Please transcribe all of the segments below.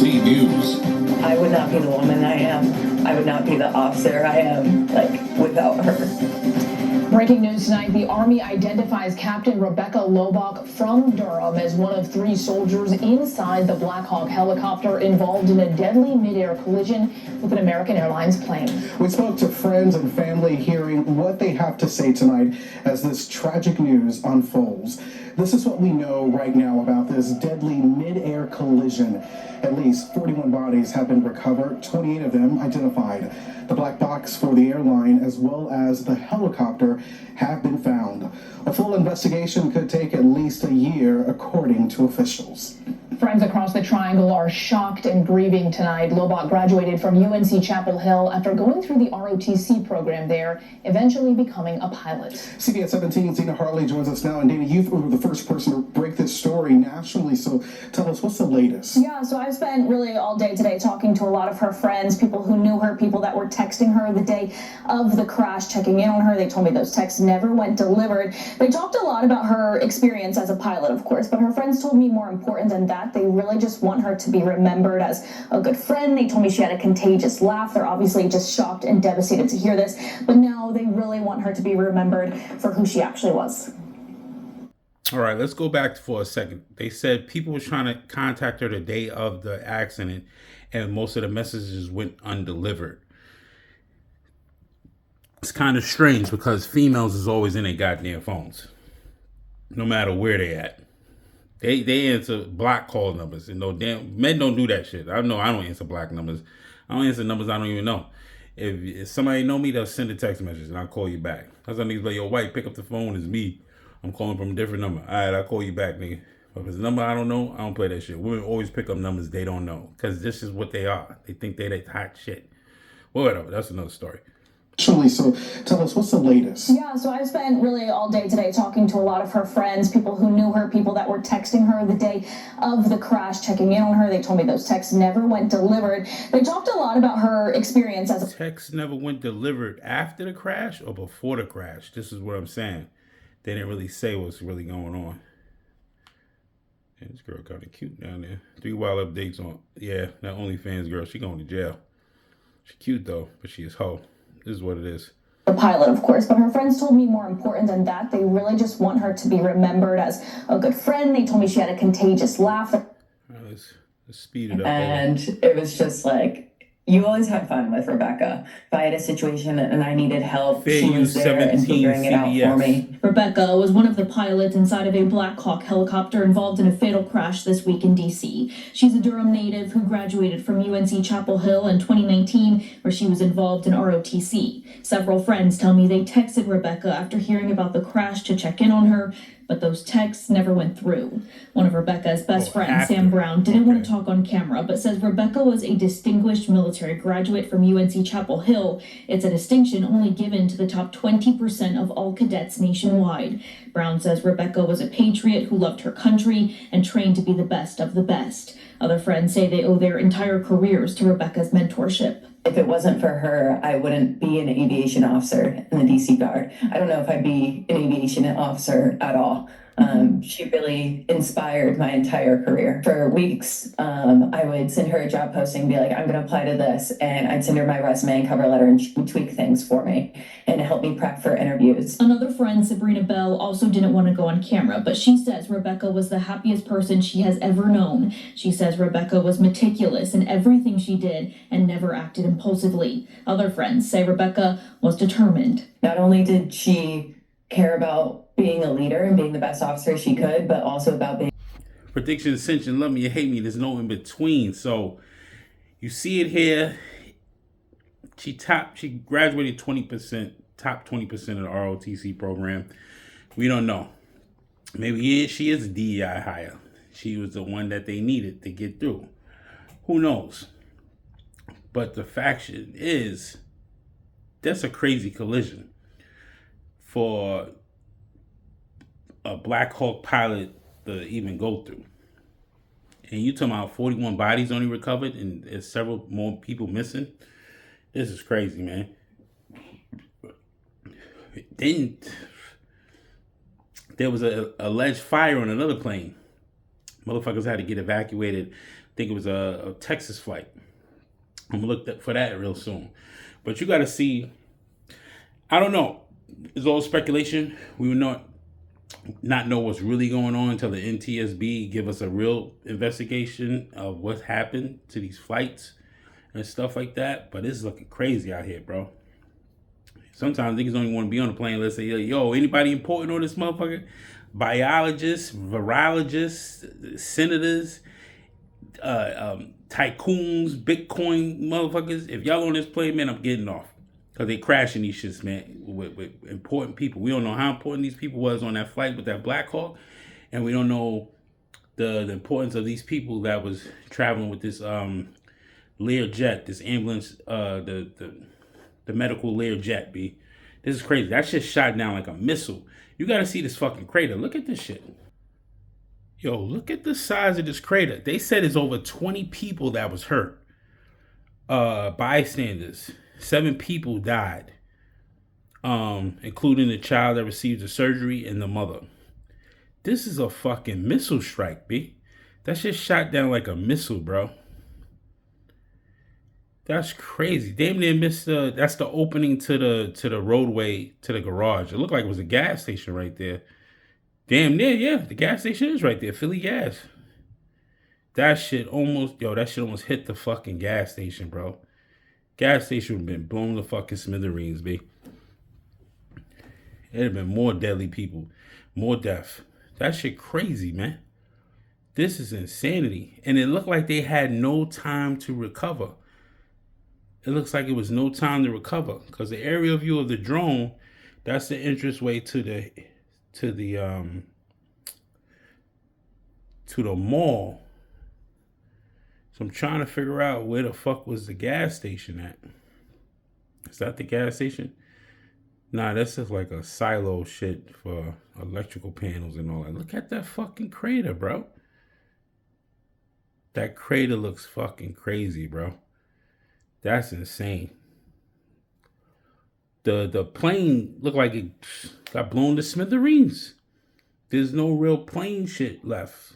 ABC News. I would not be the woman I am. I would not be the officer I am, without her. Breaking news tonight, the Army identifies Captain Rebecca Lobach from Durham as one of 3 soldiers inside the Black Hawk helicopter involved in a deadly mid-air collision with an American Airlines plane. We spoke to friends and family hearing what they have to say tonight as this tragic news unfolds. This is what we know right now about this deadly mid-air collision. At least 41 bodies have been recovered, 28 of them identified. The black box for the airline as well as the helicopter have been found. A full investigation could take at least a year, according to officials. Friends across the Triangle are shocked and grieving tonight. Lobach graduated from UNC Chapel Hill after going through the ROTC program there, eventually becoming a pilot. CBS 17's Dana Harley joins us now. And Dana, you were the first person to break this story nationally, so tell us, what's the latest? Yeah, so I've spent really all day today talking to a lot of her friends, people who knew her, people that were texting her the day of the crash, checking in on her. They told me those texts never went delivered. They talked a lot about her experience as a pilot, of course, but her friends told me more important than that. They really just want her to be remembered as a good friend. They told me she had a contagious laugh. They're obviously just shocked and devastated to hear this, but now they really want her to be remembered for who she actually was. All right, let's go back for a second. They said people were trying to contact her the day of the accident, and most of the messages went undelivered. It's kind of strange because females is always in their goddamn phones, no matter where they at. They answer block call numbers, and no damn men don't do that shit. I know I don't answer block numbers. I don't answer numbers I don't even know. If somebody know me, they'll send a text message and I'll call you back. That's why niggas like, yo, white, pick up the phone. It's me. I'm calling from a different number. All right, I'll call you back, nigga. But if it's a number I don't know, I don't play that shit. Women always pick up numbers they don't know because this is what they are. They think they that hot shit. Well, whatever. That's another story. Surely, so tell us, what's the latest? Yeah, so I've spent really all day today talking to a lot of her friends, people who knew her, people that were texting her the day of the crash, checking in on her. They told me those texts never went delivered. They talked a lot about her experience as a... Texts never went delivered after the crash or before the crash. This is what I'm saying. They didn't really say what's really going on. Yeah, this girl kind of cute down there. 3 wild updates on... Yeah, that OnlyFans girl, she going to jail. She cute though, but she is hoe. This is what it is. A pilot, of course, but her friends told me more important than that. They really just want her to be remembered as a good friend. They told me she had a contagious laugh. All right, let's speed it up. And it was just like, you always had fun with Rebecca. If I had a situation and I needed help, she was there and figuring it out for me. Rebecca was one of the pilots inside of a Black Hawk helicopter involved in a fatal crash this week in D.C. She's a Durham native who graduated from UNC Chapel Hill in 2019, where she was involved in ROTC. Several friends tell me they texted Rebecca after hearing about the crash to check in on her, but those texts never went through. One of Rebecca's best friends, Sam Brown, didn't want to talk on camera, but says Rebecca was a distinguished military graduate from UNC Chapel Hill. It's a distinction only given to the top 20% of all cadets nationwide. Brown says Rebecca was a patriot who loved her country and trained to be the best of the best. Other friends say they owe their entire careers to Rebecca's mentorship. If it wasn't for her, I wouldn't be an aviation officer in the DC Guard. I don't know if I'd be an aviation officer at all. She really inspired my entire career. For weeks, I would send her a job posting, be like, I'm going to apply to this. And I'd send her my resume and cover letter, and she would tweak things for me and help me prep for interviews. Another friend, Sabrina Bell, also didn't want to go on camera, but she says Rebecca was the happiest person she has ever known. She says Rebecca was meticulous in everything she did and never acted impulsively. Other friends say Rebecca was determined. Not only did she care about being a leader and being the best officer she could, but also about being... Prediction, ascension, love me or hate me, there's no in between. So you see it here. She graduated 20%, top 20% of the ROTC program. We don't know. Maybe she is a DEI hire. She was the one that they needed to get through. Who knows? But the fact is, that's a crazy collision for a Black Hawk pilot to even go through. And you talking about 41 bodies only recovered and there's several more people missing. This is crazy, man. Then there was a alleged fire on another plane. Motherfuckers had to get evacuated think it was a Texas flight. I'm gonna look for that real soon. But you gotta see, I don't know. It's all speculation. We would not know what's really going on until the NTSB give us a real investigation of what happened to these flights and stuff like that. But it's looking crazy out here, bro. Sometimes niggas don't even want to be on the plane. Let's say, yo, anybody important on this motherfucker? Biologists, virologists, senators, tycoons, Bitcoin motherfuckers. If y'all on this plane, man, I'm getting off. Because they crashing these shits, man, with important people. We don't know how important these people was on that flight with that Black Hawk. And we don't know the importance of these people that was traveling with this Learjet, this ambulance, the medical Learjet, B. This is crazy. That shit shot down like a missile. You got to see this fucking crater. Look at this shit. Yo, look at the size of this crater. They said it's over 20 people that was hurt. Bystanders. 7 people died, including the child that received the surgery and the mother. This is a fucking missile strike, B. That shit shot down like a missile, bro. That's crazy. Damn near missed that's the opening to the roadway to the garage. It looked like it was a gas station right there. Damn near, yeah. The gas station is right there. Philly Gas. That shit almost hit the fucking gas station, bro. Gas station would have been blown the fucking smithereens, B. It'd have been more deadly people. More death. That shit crazy, man. This is insanity. And it looked like they had no time to recover. It looks like it was no time to recover. Because the aerial view of the drone, that's the entrance way to the mall. So I'm trying to figure out where the fuck was the gas station at. Is that the gas station? Nah, that's just like a silo shit for electrical panels and all that. Look at that fucking crater, bro. That crater looks fucking crazy, bro. That's insane. The plane looked like it got blown to smithereens. There's no real plane shit left.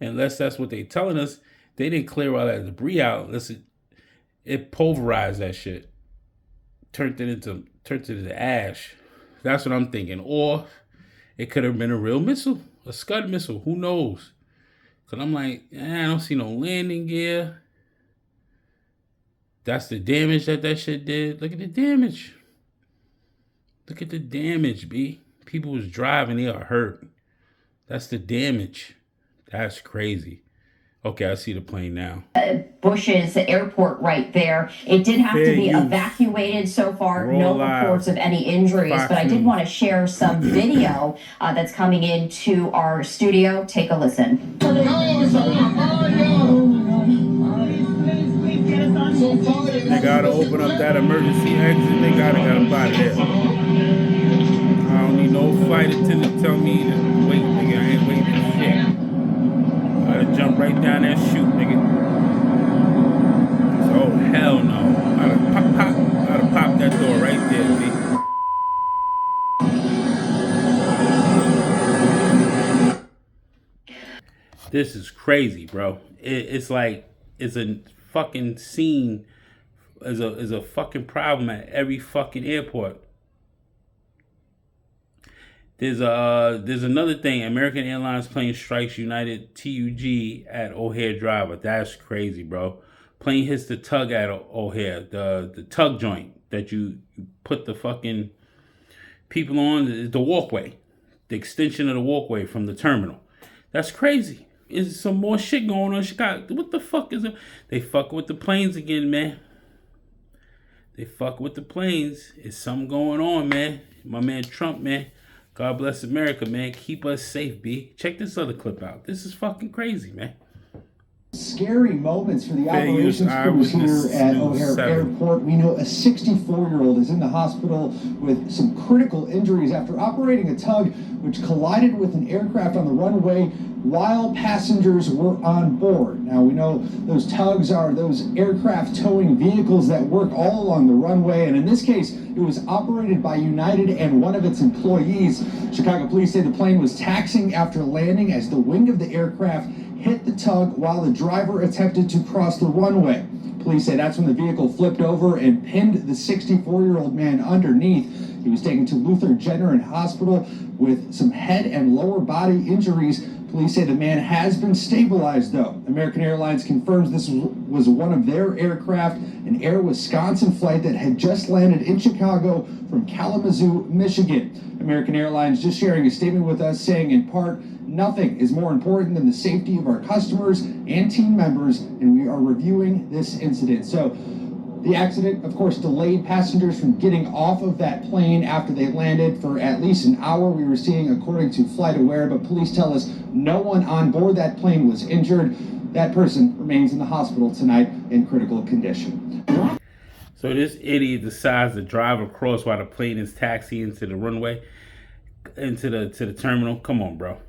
Unless that's what they telling us, they didn't clear all that debris out. It pulverized that shit, turned it into ash. That's what I'm thinking. Or it could have been a real missile, a Scud missile. Who knows? Cause I'm like, I don't see no landing gear. That's the damage that shit did. Look at the damage. Look at the damage, B. People was driving, they are hurt. That's the damage. That's crazy. Okay, I see the plane now. Bush's airport right there. It did have to be evacuated so far. No reports of any injuries, but I did want to share some video that's coming into our studio. Take a listen. They gotta open up that emergency exit. They gotta get them out of there. I don't need no flight attendant tell me to wait, nigga. I ain't waiting for shit. Gotta jump right down that chute, nigga. Oh, hell no. Gotta pop that door right there, B. This is crazy, bro. It's like, it's a fucking scene, is a fucking problem at every fucking airport. There's another thing. American Airlines plane strikes United TUG at O'Hare Driver. That's crazy, bro. Plane hits the tug at O'Hare, the tug joint that you put the fucking people on, the walkway, the extension of the walkway from the terminal. That's crazy. Is some more shit going on in Chicago? What the fuck is it? They fuck with the planes again, man. They fuck with the planes. It's something going on, man. My man Trump, man. God bless America, man. Keep us safe, B. Check this other clip out. This is fucking crazy, man. scary moments for the Fair use operations crews here at News O'Hare 7. Airport. We know a 64-year-old is in the hospital with some critical injuries after operating a tug which collided with an aircraft on the runway while passengers were on board. Now, we know those tugs are those aircraft towing vehicles that work all along the runway, and in this case, it was operated by United and one of its employees. Chicago police say the plane was taxiing after landing as the wing of the aircraft hit the tug while the driver attempted to cross the runway. Police say that's when the vehicle flipped over and pinned the 64-year-old man underneath. He was taken to Luther General Hospital with some head and lower body injuries. Police say the man has been stabilized, though. American Airlines confirms this was one of their aircraft, an Air Wisconsin flight that had just landed in Chicago from Kalamazoo, Michigan. American Airlines just sharing a statement with us saying, in part, nothing is more important than the safety of our customers and team members, and we are reviewing this incident. So the accident, of course, delayed passengers from getting off of that plane after they landed for at least an hour, we were seeing, according to FlightAware, but police tell us no one on board that plane was injured. That person remains in the hospital tonight in critical condition. So this idiot decides to drive across while the plane is taxiing to the runway, into the terminal. Come on, bro.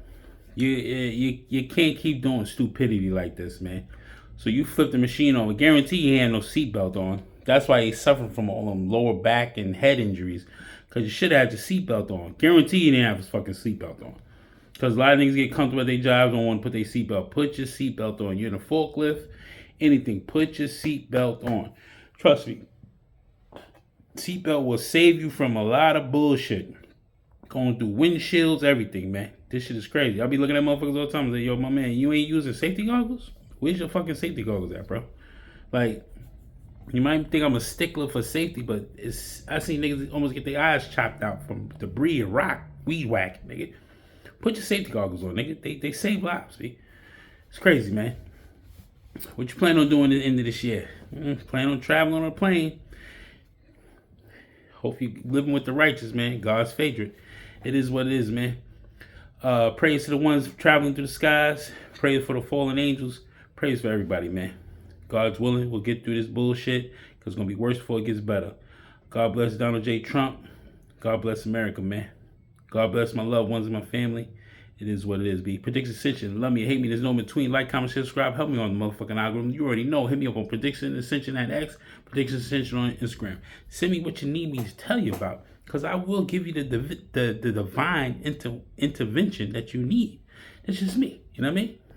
You can't keep doing stupidity like this, man. So you flip the machine over. Guarantee he had no seatbelt on. That's why he's suffering from all them lower back and head injuries. Because you should have had your seatbelt on. Guarantee he didn't have his fucking seatbelt on. Because a lot of niggas get comfortable at their jobs, don't want to put their seatbelt. Put your seatbelt on. You're in a forklift, anything. Put your seatbelt on. Trust me. Seatbelt will save you from a lot of bullshit. Going through windshields, everything, man. This shit is crazy. I'll be looking at motherfuckers all the time and say, yo, my man, you ain't using safety goggles? Where's your fucking safety goggles at, bro? Like, you might think I'm a stickler for safety, but I seen niggas almost get their eyes chopped out from debris and rock, weed whack, nigga. Put your safety goggles on, nigga. They save lives, see? It's crazy, man. What you plan on doing at the end of this year? Plan on traveling on a plane. Hope you living with the righteous, man. God's favorite. It is what it is, man. Praise to the ones traveling through the skies. Praise for the fallen angels. Praise for everybody, man. God's willing, we'll get through this bullshit because it's going to be worse before it gets better. God bless Donald J. Trump. God bless America, man. God bless my loved ones and my family. It is what it is, B. Prediction Ascension. Love me or hate me. There's no in between. Like, comment, share, subscribe. Help me on the motherfucking algorithm. You already know. Hit me up on Prediction Ascension at X. Prediction Ascension on Instagram. Send me what you need me to tell you about. Because I will give you the divine intervention that you need. That's just me. You know what I mean?